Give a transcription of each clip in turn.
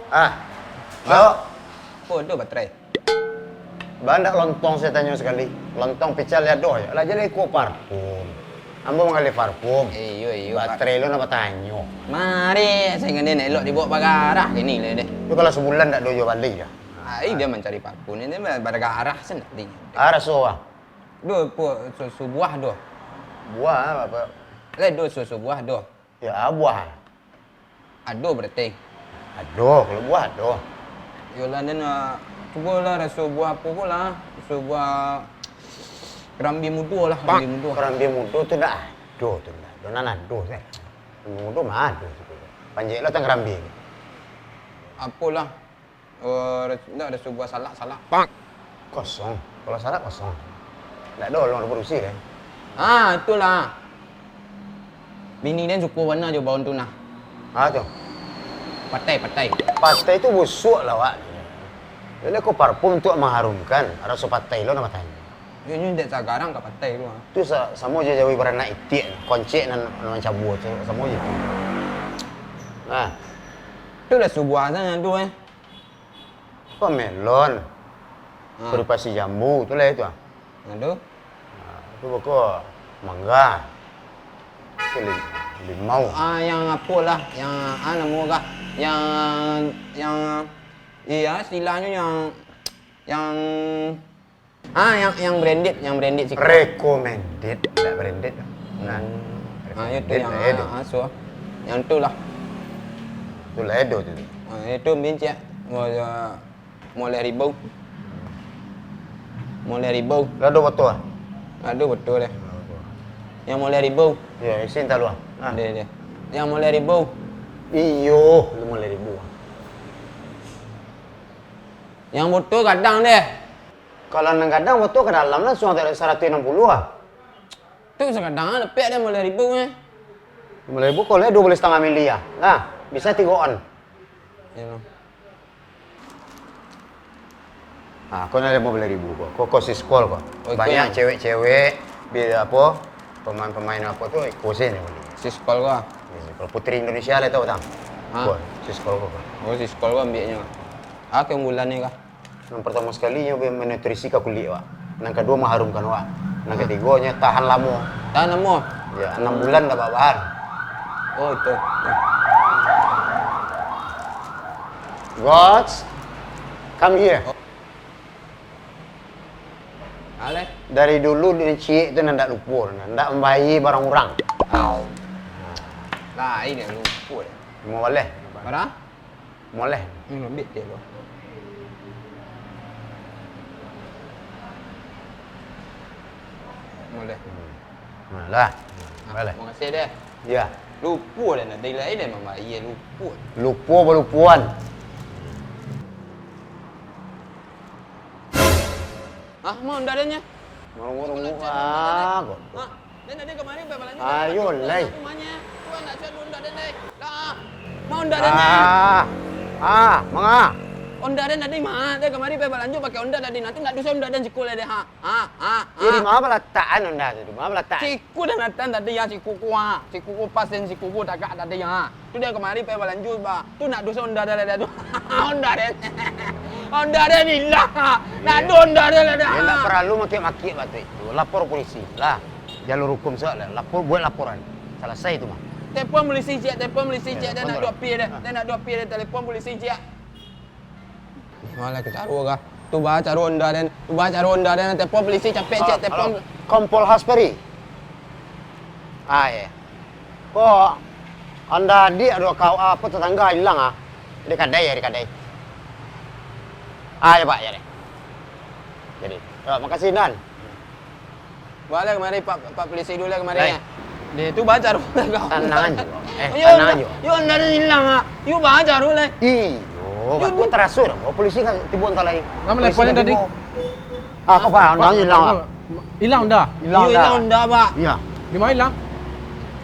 Ah, Mbak. Oh, ada baterai. Bandak lontong saya tanya sekali. Lontong pical ya doh ya. Lah jadi ku parfum. Ambo mengali parfum. Iyo. Baterai lo nama tanyo. Mari, saya ngene elok dibawa pagarah gini le deh. Itu kalau sebulan ndak dojo balik ya. Dia mencari parfum ini pada arah sen dia. Arah soa. Do susu buah do. Buah apa? Do susu buah do. Ya buah. Ado berarti. Aduh, kalau buah aduh. Yolah dan cuba lah rasa buah apa pula. Rasa buah kerambi muda lah, kerambi muda. Kerambi muda tu dah aduh tu dah. Donan aduh saya. Muda mah aduh tu. Panjang lah tang kerambi. Apalah. Nak rasa buah salak. Kosong. Kalau salak kosong. Ndak ada orang reproduksi kan. Itulah. Bini dia suka warna je bawang tuna. Tu. Patai. Patai itu busuk lah wak. Jadi aku parfum untuk mengharumkan. Rasa patai lo nama tanya. Ini tak sekarang kat patai tu. Itu sama je jauhi barang nak itik, koncek nan macam buah tu sama je. Nah, Tu dah sebuah sana tu apa melon, berpasi jambu tu lah itu. Aduh. Itu pokok mangga, itu limau. Yang apa lah, yang nama kah? Yang iya istilahnya yang branded sih. Recommended, tidak branded. Nah, Itu yang yang tu lah. Itu ledo tu. Itu bincang mulai ribau. Ledo betul ah. Aduh betul deh. Yang mulai ribau. Ya, isin tak luah. Dia. Yang mulai ribau. Iyo, lu mulai ribu. Yang betul kadang deh. Kalau nang kadang betul ke dalam lah suang tak 160 ah. Tu sekadang lepek dia mulai ribau Mulai ribu kalau 2,5 miliar. Nah, bisa 3 on. Ya. Kau nak 15,000 kok. Kau siskol kok. Oh, banyak yang... cewek-cewek bila apa pemain-pemain apa tu ikusin ni. Siskol kau. Kalau Putri Indonesia lah tahu tak? Siskol kok. Oh, siskol kau ambilnya. Ke bulan ni kah? Yang pertama sekali nyoba menutrisi ke kulit wak. Yang kedua mengharumkan wak. Yang ketiganya tahan lama. Tahan lama? Ya, 6 bulan dah bahan. Oh, itu. Gods, come here. Ale? Dari dulu dia cik tu nak lupa, nak membayi barang orang. Lah, ini lupa dia. Mau boleh? Mana? Boleh. Ambil dia lu. Boleh. Lah. Boleh. Terima kasih deh. Ya. Lupa dah nak lain dah mama iya lupa. Lupa berlupuan. Mau dadanya? Ngurung-ngurung kok. Dan ada kemarin bapak lanjut. Ayo, lay. Rumahnya. Tuan nak cari onda dan dai. Lah. Mau onda dan. Manga. Onda dan ada mah. Dia kemarin bapak lanjut pakai onda dan nanti nak dosa onda dan sekolah dia. Ya di mana letakkan onda tu? Di mana letak? Ciku dan natan tadi ya ciku pas dan ciku tak ada ya. Tu dia kemarin bapak lanjut ba. Tu nak dosa onda dan ada tu. Onda dan. Onda dan hilang. Nak onda dan ada. Ya tak perlu maki-maki batu itu. Lapor polisi lah. Jalur hukum soalnya. Buat laporan. Selesai itu mah. Telefon polisi je, dia nak 2 pi dia. Dia nak 2 pi dia telefon polisi je. Malah ke caru kah? Tu baca caru onda dan telefon polisi capek je telefon. Kompol Hasperi. Ya. Kok Anda adik ada kau apa tetangga hilang Di kadai. Ya Pak, ya deh. Jadi, makasih Dan. Boleh kemari Pak polisi dulu kemari. Dia tu baca caru kau. Tenang aja. Tenang aja. Yo onda hilang Yo baca caru lah. Aku terasur. Polisi kan tiba entar lagi. Nama teleponnya tadi? Apa Pak? Anda hilang. Hilang dah? Hilang onda Pak. Iya. Di mana hilang?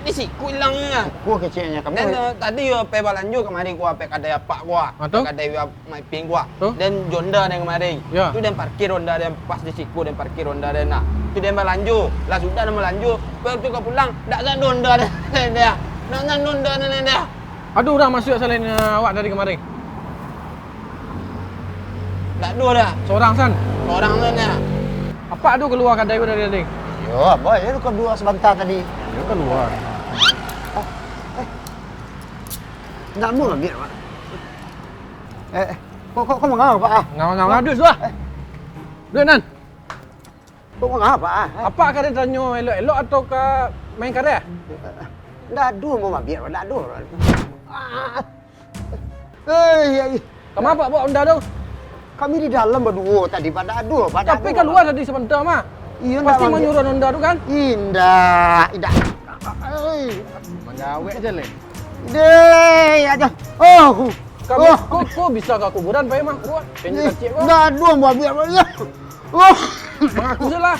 Ni siku hilangnya. Gua kecilnya kamu. Dan tadi yo pe balanjo kemari gua pe kadai apa gua. Kadai mai ping gua. Dan jonda yang kemari. Ya. Tu dan parkir onda dan pas di siku dan parkir onda dan nak. Tu dia melaju. Lah sudah dia melaju. Lepas tu kau pulang, tak ada nunda dia. Tak ada nunda dia. Ada orang masuk selain awak dari kemarin? Tak ada dah. Seorang San? Orang tu dia. Apa ada keluar kedai kau dari tadi? Yo, abah ya kau dua sebentar tadi. Dia keluar. Nak mau ambil Pak. Kau mengapa Pak? Ngawang-ngawang dus lah. Duit Nan. Kau mengapa Pak? Apa kau tanya elok-elok atau ke main karya? Dah dua mau ambil, dah dua. Kamu apa buat Honda tu? Kami di dalam berdua tadi pada dua, pada Tapi kan luar tadi sebentar mah. Iya, Pasti menyuruh Honda tu kan? Indah. Menjawab je leh. Deh, aja. Oh, Kau bisa ke kuburan Pak Imam? Kuat. Pengen kecil kau. dah dua mau ambil dia. Oh, Mengaku je lah.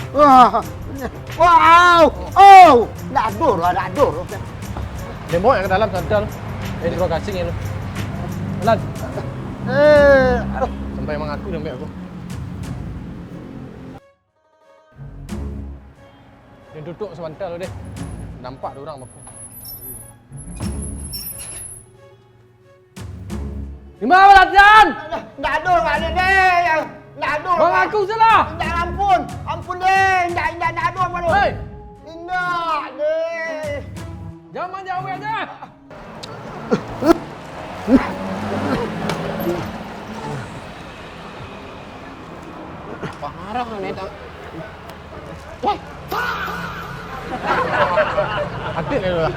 wow, oh, dah dua. Dia bawa ke dalam santai lu. Dia suruh kasing lu. Lan, Aduh. sampai mengaku dia ambil aku. Dia duduk sebentar lu deh. Nampak ada orang apa. Di mana latihan? Dah dua balik deh. Dah dua. Mengaku je lah. Dah ampun deh. Dah dua baru. Hei, Indah deh. jangan jauh aja. Parah ni tak. Wah, Atlet dia tu lah.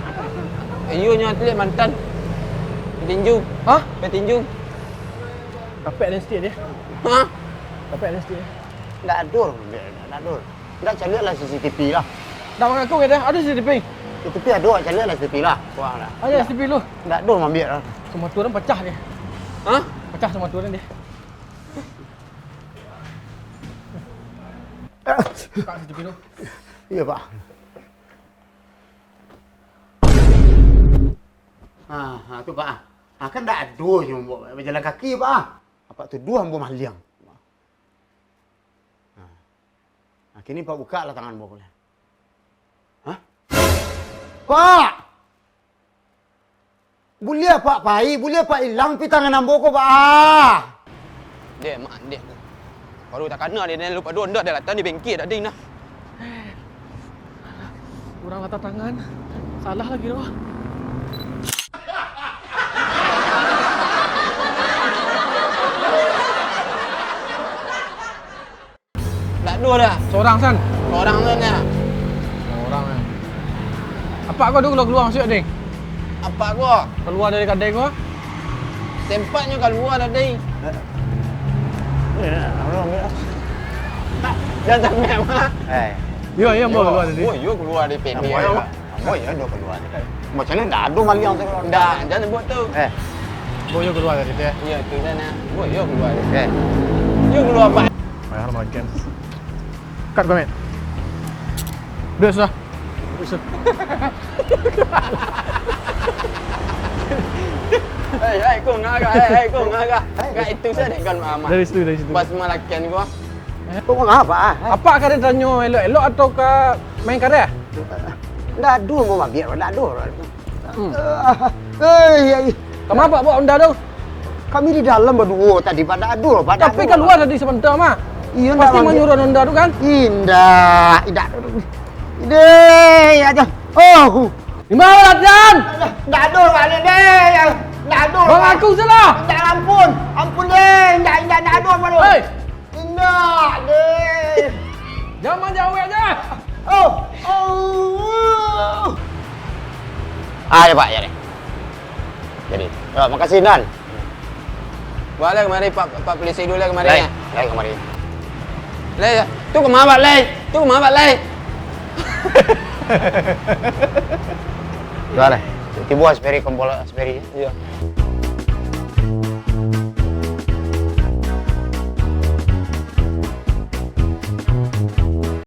iunya atlet mantan. Petinju. Hah? Petinju. Kapek dia sikit dia. Ha? Kapek dia sikit dia. Dah dua. Dah carilah CCTV lah. Dah mengaku ke dia? Ada CCTV? CCTV ada, carilah CCTV lah. Wah lah. Ada CCTV lu. Dah dua ambil lah. Semua turun pecah dia. Ha? Pecah semua turun dia. Buka CCTV lu. Iya Pak. Tu Pak. Kan dah dua yang berjalan kaki Pak. Apa tu dua hamba maliang. Kini Pak buka lah tangan boleh. Hah? Pak! Boleh Pak pai, boleh Pak hilang pi tangan ambo ko Pak. Dia mak dia. Baru tak kena dia lupa dua ndak dia datang di bengkel dah ding dah. Kurang latar tangan. Salah lagi tu. Tak dua dah. Seorang San. Orang tu dia. Seorang kan. Apa kau tu keluar masuk ding? Apa gua? Keluar dari kedai kau? Tempatnya keluar tadi. Jangan sampai mak. Ya, ya mau keluar tadi. Oh, you keluar dari PB. Ambo ya dua keluar. Macam mana dah ada maliang tu keluar. Dah, jangan sebut tu. Boyo keluar dari situ ya. Ya, tu sana. Oh, you keluar. You keluar Pak. Bayar makan. Kat kau met. Dah sudah. Hei, kau ngaga, kau ngaga. Kau itu saya dengan mama. Dari situ, dari situ. Pas malakian gua. Kau mengapa? Apa kau tanya elok-elok atau ke main karya? Dah dua mau ambil, dah dua. Kamu apa buat Honda tu? Kami di dalam berdua tadi pada dua, pada Tapi kan luar tadi sebentar mah. Iya, Pasti menyuruh Honda tu kan? Indah. Deh, aja. Oh. Di mana latihan? Dah dua balik deh. Dah dua. Mengaku je lah. Dah ampun deh. Dah dua baru. Hei, Indah deh. jangan jauh aja. Oh. Ya Pak, ya deh. Jadi, makasih Nan. Boleh kemari Pak polisi dulu kemari. Lai kemari. Lei, tu ke mana Pak Lei? Tu ke mana Pak Lei? Dua lah. Tiba asperi kumpul asperi. Iya.